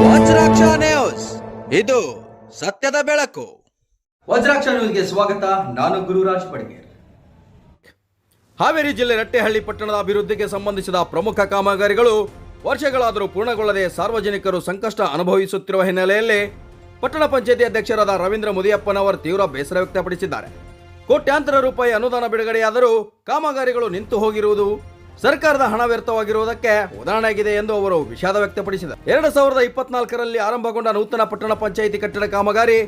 Vajraksha news, ಇದು ಸತ್ಯದ ಬೆಳಕು. ವಜ್ರಾಕ್ಷ ನ್ಯೂಸ್ಗೆ ಸ್ವಾಗತ. ನಾನು ಗುರುರಾಜ್ ಪಡ್ಗೇರ್. ಹಾವೇರಿ ಜಿಲ್ಲೆ ರಟ್ಟೆಹಳ್ಳಿ ಪಟ್ಟಣದ ಅಭಿವೃದ್ಧಿಗೆ ಸಂಬಂಧಿಸಿದ ಪ್ರಮುಖ ಕಾಮಗಾರಿಗಳು ವರ್ಷಗಳಾದರೂ ಪೂರ್ಣಗೊಳ್ಳದೆ ಸಾರ್ವಜನಿಕರು ಸಂಕಷ್ಟ ಅನುಭವಿಸುತ್ತಿರುವ ಹಿನ್ನೆಲೆಯಲ್ಲಿ ಪಟ್ಟಣ ಪಂಚಾಯತಿ ಅಧ್ಯಕ್ಷರಾದ ರವೀಂದ್ರ ಮುದಿಯಪ್ಪನವರು ತೀವ್ರ ಬೇಸರ ವ್ಯಕ್ತಪಡಿಸಿದ್ದಾರೆ. ಕೋಟ್ಯಾಂತರ ರೂಪಾಯಿ ಅನುದಾನ ಬಿಡುಗಡೆಯಾದರೂ ಕಾಮಗಾರಿಗಳು ನಿಂತು ಹೋಗಿರುವುದು ಸರ್ಕಾರದ ಹಣ ವ್ಯರ್ಥವಾಗಿರುವುದಕ್ಕೆ ಉದಾಹರಣೆಯಾಗಿದೆ ಎಂದು ಅವರು ವಿಷಾದ ವ್ಯಕ್ತಪಡಿಸಿದರು. 2024ರಲ್ಲಿ ಆರಂಭಗೊಂಡ ನೂತನ ಪಟ್ಟಣ ಪಂಚಾಯಿತಿ ಕಟ್ಟಡ ಕಾಮಗಾರಿ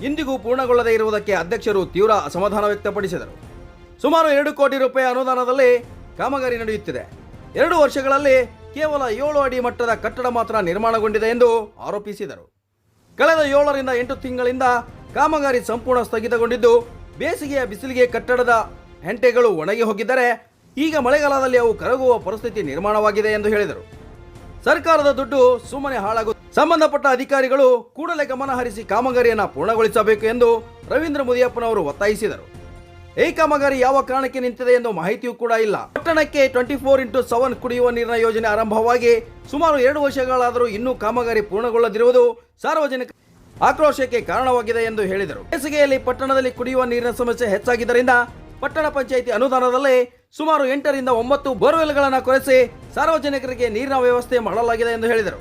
ಇಂದಿಗೂ ಪೂರ್ಣಗೊಳ್ಳದೇ ಇರುವುದಕ್ಕೆ ಅಧ್ಯಕ್ಷರು ತೀವ್ರ ಅಸಮಾಧಾನ ವ್ಯಕ್ತಪಡಿಸಿದರು. ಸುಮಾರು 2 ಕೋಟಿ ರೂಪಾಯಿ ಅನುದಾನದಲ್ಲಿ ಕಾಮಗಾರಿ ನಡೆಯುತ್ತಿದೆ. 2 ವರ್ಷಗಳಲ್ಲಿ ಕೇವಲ 7 ಅಡಿ ಮಟ್ಟದ ಕಟ್ಟಡ ಮಾತ್ರ ನಿರ್ಮಾಣಗೊಂಡಿದೆ ಎಂದು ಆರೋಪಿಸಿದರು. ಕಳೆದ 7ರಿಂದ 8 ತಿಂಗಳಿಂದ ಕಾಮಗಾರಿ ಸಂಪೂರ್ಣ ಸ್ಥಗಿತಗೊಂಡಿದ್ದು, ಬೇಸಿಗೆಯ ಬಿಸಿಲಿಗೆ ಕಟ್ಟಡದ ಹೆಂಟೆಗಳು ಒಣಗಿ ಹೋಗಿದ್ದರೆ ಈಗ ಮಳೆಗಾಲದಲ್ಲಿ ಅವು ಕರಗುವ ಪರಿಸ್ಥಿತಿ ನಿರ್ಮಾಣವಾಗಿದೆ ಎಂದು ಹೇಳಿದರು. ಸರ್ಕಾರದ ದುಡ್ಡು ಸುಮ್ಮನೆ ಹಾಳಾಗುತ್ತದೆ. ಸಂಬಂಧಪಟ್ಟ ಅಧಿಕಾರಿಗಳು ಕೂಡಲೇ ಗಮನ ಹರಿಸಿ ಕಾಮಗಾರಿಯನ್ನು ಪೂರ್ಣಗೊಳಿಸಬೇಕು ಎಂದು ರವೀಂದ್ರ ಮುದಿಯಪ್ಪನವರು ಒತ್ತಾಯಿಸಿದರು. ಈ ಕಾಮಗಾರಿ ಯಾವ ಕಾರಣಕ್ಕೆ ನಿಂತಿದೆ ಎಂದು ಮಾಹಿತಿಯೂ ಕೂಡ ಇಲ್ಲ. ಪಟ್ಟಣಕ್ಕೆ 24x7 ಕುಡಿಯುವ ನೀರಿನ ಯೋಜನೆ ಆರಂಭವಾಗಿ ಸುಮಾರು 2 ವರ್ಷಗಳಾದರೂ ಇನ್ನೂ ಕಾಮಗಾರಿ ಪೂರ್ಣಗೊಳ್ಳದಿರುವುದು ಸಾರ್ವಜನಿಕ ಆಕ್ರೋಶಕ್ಕೆ ಕಾರಣವಾಗಿದೆ ಎಂದು ಹೇಳಿದರು. ಬೇಸಿಗೆಯಲ್ಲಿ ಪಟ್ಟಣದಲ್ಲಿ ಕುಡಿಯುವ ನೀರಿನ ಸಮಸ್ಯೆ ಹೆಚ್ಚಾಗಿದ್ದರಿಂದ ಪಟ್ಟಣ ಪಂಚಾಯಿತಿ ಅನುದಾನದಲ್ಲಿ ಸುಮಾರು 8ರಿಂದ 9 ಬೋರ್ವೆಲ್ಗಳನ್ನು ಕೊರೆಸಿ ಸಾರ್ವಜನಿಕರಿಗೆ ನೀರಿನ ವ್ಯವಸ್ಥೆ ಮಾಡಲಾಗಿದೆ ಎಂದು ಹೇಳಿದರು.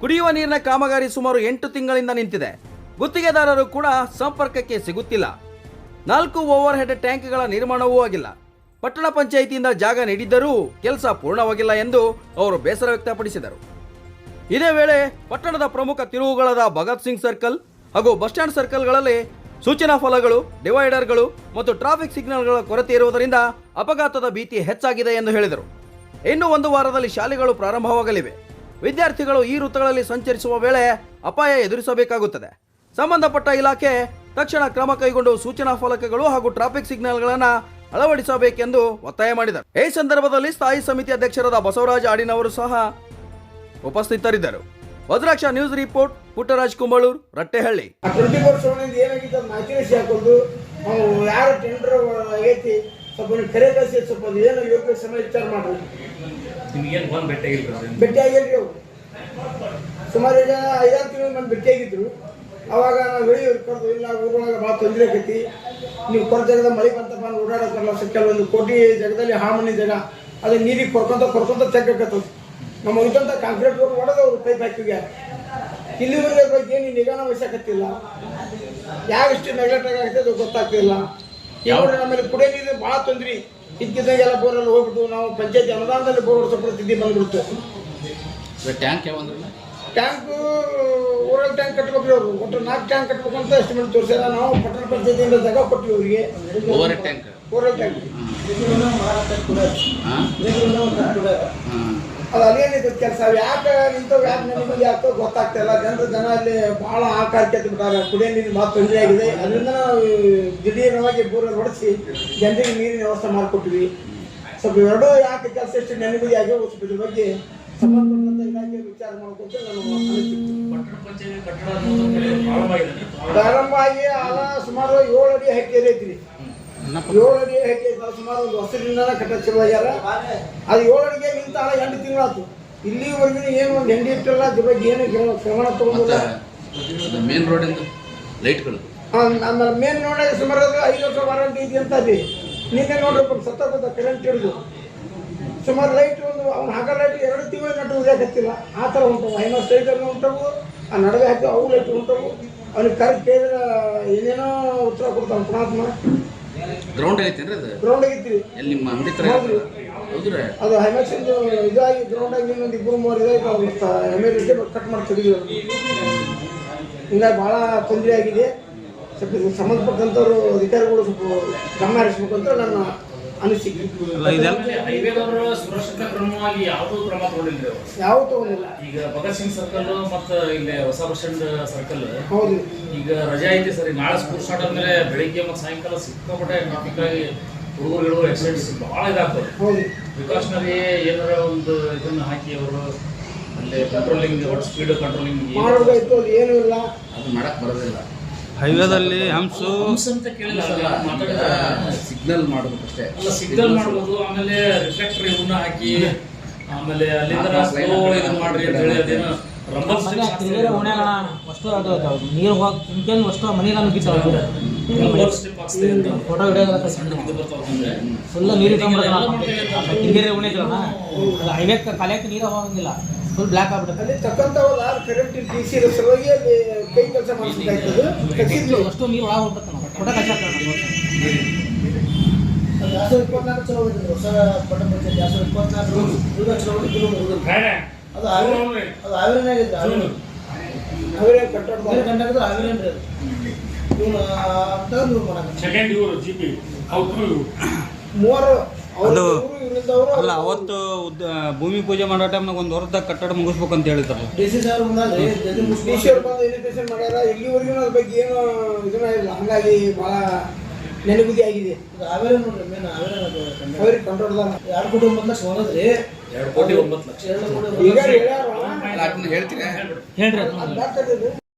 ಕುಡಿಯುವ ನೀರಿನ ಕಾಮಗಾರಿ ಸುಮಾರು 8 ತಿಂಗಳಿಂದ ನಿಂತಿದೆ. ಗುತ್ತಿಗೆದಾರರು ಕೂಡ ಸಂಪರ್ಕಕ್ಕೆ ಸಿಗುತ್ತಿಲ್ಲ. 4 ಓವರ್ ಹೆಡ್ ಟ್ಯಾಂಕ್ಗಳ ನಿರ್ಮಾಣವೂ ಆಗಿಲ್ಲ. ಪಟ್ಟಣ ಪಂಚಾಯಿತಿಯಿಂದ ಜಾಗ ನೀಡಿದ್ದರೂ ಕೆಲಸ ಪೂರ್ಣವಾಗಿಲ್ಲ ಎಂದು ಅವರು ಬೇಸರ ವ್ಯಕ್ತಪಡಿಸಿದರು. ಇದೇ ವೇಳೆ ಪಟ್ಟಣದ ಪ್ರಮುಖ ತಿರುವುಗಳಾದ ಭಗತ್ ಸಿಂಗ್ ಸರ್ಕಲ್ ಹಾಗೂ ಬಸ್ ಸ್ಟ್ಯಾಂಡ್ ಸರ್ಕಲ್ಗಳಲ್ಲಿ ಸೂಚನಾ ಫಲಗಳು, ಡಿವೈಡರ್ಗಳು ಮತ್ತು ಟ್ರಾಫಿಕ್ ಸಿಗ್ನಲ್ಗಳ ಕೊರತೆ ಇರುವುದರಿಂದ ಅಪಘಾತದ ಭೀತಿ ಹೆಚ್ಚಾಗಿದೆ ಎಂದು ಹೇಳಿದರು. ಇನ್ನು 1 ವಾರದಲ್ಲಿ ಶಾಲೆಗಳು ಪ್ರಾರಂಭವಾಗಲಿವೆ. ವಿದ್ಯಾರ್ಥಿಗಳು ಈ ವೃತ್ತಗಳಲ್ಲಿ ಸಂಚರಿಸುವ ವೇಳೆ ಅಪಾಯ ಎದುರಿಸಬೇಕಾಗುತ್ತದೆ. ಸಂಬಂಧಪಟ್ಟ ಇಲಾಖೆ ತಕ್ಷಣ ಕ್ರಮ ಕೈಗೊಂಡು ಸೂಚನಾ ಫಲಕಗಳು ಹಾಗೂ ಟ್ರಾಫಿಕ್ ಸಿಗ್ನಲ್ಗಳನ್ನು ಅಳವಡಿಸಬೇಕೆಂದು ಒತ್ತಾಯ ಮಾಡಿದರು. ಈ ಸಂದರ್ಭದಲ್ಲಿ ಸ್ಥಾಯಿ ಸಮಿತಿ ಅಧ್ಯಕ್ಷರಾದ ಬಸವರಾಜ ಆಡಿನವರು ಸಹ ಉಪಸ್ಥಿತರಿದ್ದರು. Vajraksha news report, Puttaraj ಕುಂಬಳೂರ್, Rattehalli. 24/7 ಏನಾಗಿತ್ತು ಮಾಹಿತಿ ಹಾಕೊಂಡು ಯಾರು ಟೆಂಡರ್ ಆಗೈತಿ ಸ್ವಲ್ಪ ಕರೆ ಕಳಿಸಿ ಸ್ವಲ್ಪ ಏನು ಯೋಗ್ಯ ಸಮಯ ವಿಚಾರ ಮಾಡ್ರಿ. ಭೇಟಿ ಆಗಿಲ್ರಿ ಅವ್ರು. ಸುಮಾರು ಈಗ 5-6 ತಿಂಗಳು ಮಂದಿ ಭೇಟಿ ಆಗಿದ್ರು. ಅವಾಗ ನಾವು ಹೇಳಿ ಕರೆದು ಇಲ್ಲ ಊರೊಳಗೆ ಭಾಳ ತೊಂದರೆ ಆಗೈತಿ, ನೀವು ಕೊರ ಜಾಗದ ಮಳೆ ಬಂತಪ್ಪ ಓಡಾಡೋಕ್ಕಲ್ಲ, ಕೆಲವೊಂದು ಕೋಟಿ ಜಾಗದಲ್ಲಿ ಹಾಮನಿ ಜಾಗ ಅದು ನೀರಿಗೆ ಕೊರ್ಕೊಂತ ತೆಗ್ಗತ್ತದ. ನಮ್ಮ ಇದ್ದಂಥ ಕಾಂಕ್ರೀಟ್ ರೋಡ್ ಹೊಡೆದವ್ರು ಪೈಪ್ ಹಾಕಿಗೆ ಇಲ್ಲಿವರೆಗೆ ಬಗ್ಗೆ ಏನು ನಿಗಾನ ವಹಿಸಕತ್ತಿಲ್ಲ. ಯಾವಿಷ್ಟು ನೆಗ್ಲೆಕ್ಟ್ ಆಗುತ್ತೆ ಅದು ಗೊತ್ತಾಗ್ತಿಲ್ಲ. ಇವರು ನಮ್ಮಲ್ಲಿ ಕುಡಿಯೋ ನೀರು ಭಾಳ ತೊಂದ್ರೆ. ಇದ್ದಿದ್ದಾಗೆಲ್ಲ ಬೋರಲ್ಲಿ ಹೋಗ್ಬಿಟ್ಟು ನಾವು ಪಂಚಾಯತಿ ಅನುದಾನದಲ್ಲಿ ಬೋರ್ ಹೊಡ್ಸೋ ಪರಿಸ್ಥಿತಿ ಬಂದ್ಬಿಡ್ತು. ಟ್ಯಾಂಕು ಊರಲ್ಲಿ ಟ್ಯಾಂಕ್ ಕಟ್ಬೇಕ್ರಿ ಅವರು. ಒಟ್ಟು 4 ಟ್ಯಾಂಕ್ ಕಟ್ಬೇಕು ಅಂತ ಎಸ್ಟಿಮೇಟ್ ತೋರಿಸ್ಯಾರ. ನಾವು ಪಟ್ಟಣ ಪಂಚಾಯತಿಯಿಂದ ಜಾಗ ಕೊಟ್ಟಿವಿ ಅವರಿಗೆ. ಓವರ್ ಟ್ಯಾಂಕ್ ಅದು ಅಲ್ಲೇನಿದೆ ಕೆಲಸ. ಯಾಕೆ ನಿಂತವು ಯಾಕೆ ನೆನಪಲ್ಲಿ ಯಾಕೋ ಗೊತ್ತಾಗ್ತಾಯಿಲ್ಲ. ಜನ ಅಲ್ಲಿ ಭಾಳ ಆಕಾರಕ್ಕೆ ಬಿಟ್ಟಾರೆ. ಕುಡಿಯೋ ನೀರು ಭಾಳ ತೊಂದರೆ ಆಗಿದೆ. ಅದರಿಂದ ನಾವು ದಿಢೀರವಾಗಿ ಬೋರಲ್ಲಿ ಹೊಡೆಸಿ ಜನರಿಗೆ ನೀರಿನ ವ್ಯವಸ್ಥೆ ಮಾಡಿಕೊಟ್ವಿ. ಸ್ವಲ್ಪ ಎರಡೂ ಯಾಕೆ ಕೆಲಸ ಎಷ್ಟು ನೆನಪಲ್ಲಿ ಆಗ್ಯಾವ ಸ್ವಲ್ಪ ಇದ್ರ ಬಗ್ಗೆ ಸಂಬಂಧಪಟ್ಟಂತ ಇಲಾಖೆ ವಿಚಾರ ಮಾಡ್ಕೊಟ್ಟು ನಾನು ಪ್ರಾರಂಭ ಆಗಿ ಸುಮಾರು 7 ಅಡಿ ಹೈಟ್ ಐತ್ರಿ. 7 ಅಡಿ ಹೈಟ್ ಸುಮಾರು 1 ವರ್ಷದಿಂದ ಕಟ್ಟಡ ಚಲೋ ಆಗ್ಯಾರ. ಅದು 7 ಅಡಿಗೆ ನಿಂತ 8 ತಿಂಗಳಾಯ್ತು. ಇಲ್ಲಿವರೆಗೂ ಏನು ಒಂದು ಹೆಂಡಿ ಇಟ್ಟಿಲ್ಲ. ಅದ್ರ ಬಗ್ಗೆ ಏನು ಕ್ರಮ ತಗೊಂಡಿಲ್ಲ. ಮೇನ್ ರೋಡಿಂದ ಲೈಟ್ಗಳು ಆಮೇಲೆ ಮೇನ್ ರೋಡ್ ಸುಮಾರು 5 ವರ್ಷ ವಾರಂಟಿ ಇದೆ ಅಂತ ಇದೆ. ನಿನ್ನೆ ನೋಡ್ರಿ ಸತ್ತ ಕರೆಂಟ್ ಹಿಡಿದು ಸುಮಾರು ಲೈಟ್ ಒಂದು ಅವ್ನು ಹಾಕೋ ಲೈಟ್ 2 ತಿಂಗಳು ನಟ್ಟು ಉರಿಯಾಕತ್ತಿಲ್ಲ. ಆ ಥರ ಉಂಟವು. ಐನೋ ಸ್ಟೇಟರ್ನ ಉಂಟವು, ಆ ನಡುವೆ ಹಾಕಿ ಅವು ಲೈಟ್ ಉಂಟವು. ಅವ್ನಿಗೆ ಕರೆಕ್ಟ್ ಕೇಳಿದ್ರೆ ಏನೇನೋ ಉತ್ತರ ಕೊಡ್ತಾವೆ. ಪುಣಾತ್ಮ ಗ್ರೌಂಡ್ ಐತೇನ್ರಿ? ಅದು ಗ್ರೌಂಡ್ ಆಗೈತಿ. ಎಲ್ಲಿ ನಿಮ್ಮ ಅಂಗಡಿ ತರ ಅದು ಹೈಮ್ಯಾಕ್ಸಿಂದು ಇದಾಗಿ ಗ್ರೌಂಡ್ ಆಗಿ ಇನ್ನೊಂದು 2-3 ಇದಾಗಿ ಎಮ್ಎಲ್ಎ ಕಟ್ ಮಾಡಿ ತೆಗೆದಿದ್ರು. ಹಿಂಗಾಗಿ ಭಾಳ ತೊಂದರೆ ಆಗಿದೆ. ಸ್ವಲ್ಪ ಸಂಬಂಧಪಟ್ಟಂಥವ್ರು ಅಧಿಕಾರಿಗಳು ಸ್ವಲ್ಪ ಗಮನ ಹರಿಸ್ಬೇಕು ಅಂತ ನನ್ನ ಅನಿಸಿಕೆ. ಸುರಕ್ಷತಾ ಕ್ರಮವಾಗಿ ಯಾವುದೂ ಕ್ರಮ ತಗೊಂಡಿಲ್ಲ. ಯಾವ ತಗೊಂಡಿಲ್ಲ. ಈಗ ಭಗತ್ ಸಿಂಗ್ ಸರ್ಕಲ್ ಮತ್ತು ಇಲ್ಲಿ ಹೊಸ ಬಸ್ ಸ್ಟ್ಯಾಂಡ್ ಸರ್ಕಲ್ ಹೌದು ಈಗ ರಜೆ ಐತಿ ಸರಿ. ನಾಳೆ ಸ್ಕೂಲ್ ಸ್ಟಾರ್ಟ್ ಆದ್ಮೇಲೆ ಬೆಳಿಗ್ಗೆ ಮತ್ತು ಸಾಯಂಕಾಲ ಸಿಕ್ಕಾಪಟ್ಟೆ ಟ್ರಾಫಿಕ್ ಆಗಿ ಹುಡುಗರುಗಳು ಆಕ್ಸಿಡೆಂಟ್ಸ್ ಭಾಳ ಇದಾಗ್ತದೆ. ಹೌದು ಪ್ರಿಕಾಷನರಿ ಏನಾರ ಒಂದು ಇದನ್ನು ಹಾಕಿ ಅವರು ಅಲ್ಲಿ ಕಂಟ್ರೋಲಿಂಗ್ ಸ್ಪೀಡ್ ಕಂಟ್ರೋಲಿಂಗ್ ಮಾಡೋದಾಯ್ತು. ಅದು ಏನೂ ಇಲ್ಲ, ಅದು ಮಾಡಕ್ಕೆ ಬರೋದಿಲ್ಲ. ಹೈವೇದಲ್ಲಿ ಹಂಸು ಹಂಸ ಅಂತ ಕೇಳಿಲ್ಲ ಸಿಗ್ನಲ್ ಮಾಡೋದಕ್ಕಷ್ಟೇ. ಅಲ್ಲ ಸಿಗ್ನಲ್ ಮಾಡ್ಬೋದು, ಆಮೇಲೆ ರಿಫ್ಲೆಕ್ಟರ್ ಇವನ್ನ ಹಾಕಿ, ಆಮೇಲೆ ಅಲ್ಲಿಂದ ಸ್ಲೋ ಇದನ್ನ ಮಾಡ್ರಿ ಅಂತ ಹೇಳಿ ಅದೇನೋ ರಂಬಲ್ ಅಷ್ಟು ಅದು ನೀರು ಹೋಗಿ ಇಂಕೇನು ಅಷ್ಟು ಮನೆಗೆ ನುಗ್ಗಿತಾವೆ ರಂಬಲ್ ಸ್ಟ್ರಿಪ್ ಹಾಕ್ಸ್ತೀವಿ ಅಂತ. ಫೋಟೋ ವಿಡಿಯೋ ಇದು ಬರ್ತಾವ ಅಂದ್ರೆ ಫುಲ್ ನೀರು ತಿಂಗೇರಿ ಉಣಿದ್ರಲ್ಲ ಹೈವೇ ಕಲಿಯಕ್ಕೆ ನೀರು ಹೋಗಂಗಿಲ್ಲ, ಫುಲ್ ಬ್ಲ್ಯಾಕ್ ಆಗ್ಬಿಡುತ್ತೆ. ಅಲ್ಲಿ ತಕ್ಕಂಥವಲ್ಲ ಕರೆಂಟ್ ಡಿ ಸಿ ಇರೋ ಸಲುವಾಗಿ ಅಲ್ಲಿ ಕೈ ಕೆಲಸ ಮಾಡಿಸ್ಬೇಕಾಗ್ತದೆ. ಕಟ್ಟಿದ್ಲು ಅಷ್ಟು ನೀರು ಒಳಗೆ ಹೋಗ್ಬಿಡುತ್ತೆ ನಾವು ಫೋಟೋ ಕಚ್ಚಾಕ್ತಾರೆ. 2024 ಚಲೋ ಹೋಗಿದ್ರು ಹೊಸ ಪಟ್ಟಣ ಪಂಚಾಯತ್ 2024 ಚಲೋ ಹೋಗಿದ್ರು. ಬೇರೆ ಅದು ಆವಿರನಾಗಿದ್ರು ಆವಿರ ಕಟ್ಟಡ ಕಂಡಾಗಿದ್ರೆ ಆವಿರೇನ್ರಿ ಅದು ಇವನು ಅಂತ ನೀವು ಮಾಡೋದು ಸೆಕೆಂಡ್ ಇವರು GP ಅವ್ರು ಮೂವರು ಅದು ಇವರಿಂದವರು ಅಲ್ಲ ಅವತ್ತು ಭೂಮಿ ಪೂಜೆ ಮಾಡೋ ಟೈಮ್ನಾಗ ಒಂದು ವರ್ಷದಾಗ ಕಟ್ಟಡ ಮುಗಿಸ್ಬೇಕು ಅಂತ ಹೇಳಿದ್ರು. ಡಿಸಿ ಸಾರ್ ಮುಂದೆ ಈಶ್ವರ್ ಬಂದು ಇನ್ವಿಟೇಷನ್ ಮಾಡ್ಯಾರ. ಇಲ್ಲಿವರೆಗೂ ಅದ್ರ ಬಗ್ಗೆ ಏನು ಇದನ್ನ ಇಲ್ಲ, ಹಂಗಾಗಿ ಭಾಳ ನೆನಗುದಿ ಆಗಿದೆ. ಆವೇರೆ ನೋಡ್ರಿ ಮೇನ್ ಆವೇರೆ ಕಂಟ್ರೋಲ್ದಾಗ 2.9 ಲಕ್ಷ ಹೋಗೋದ್ರಿ. 2.9 ಲಕ್ಷ ಈಗ ಹೇಳ್ಯಾರ ಅದನ್ನ ಹೇಳ್ತೀರಾ? ಹೇಳ್ರಿ ಅದ್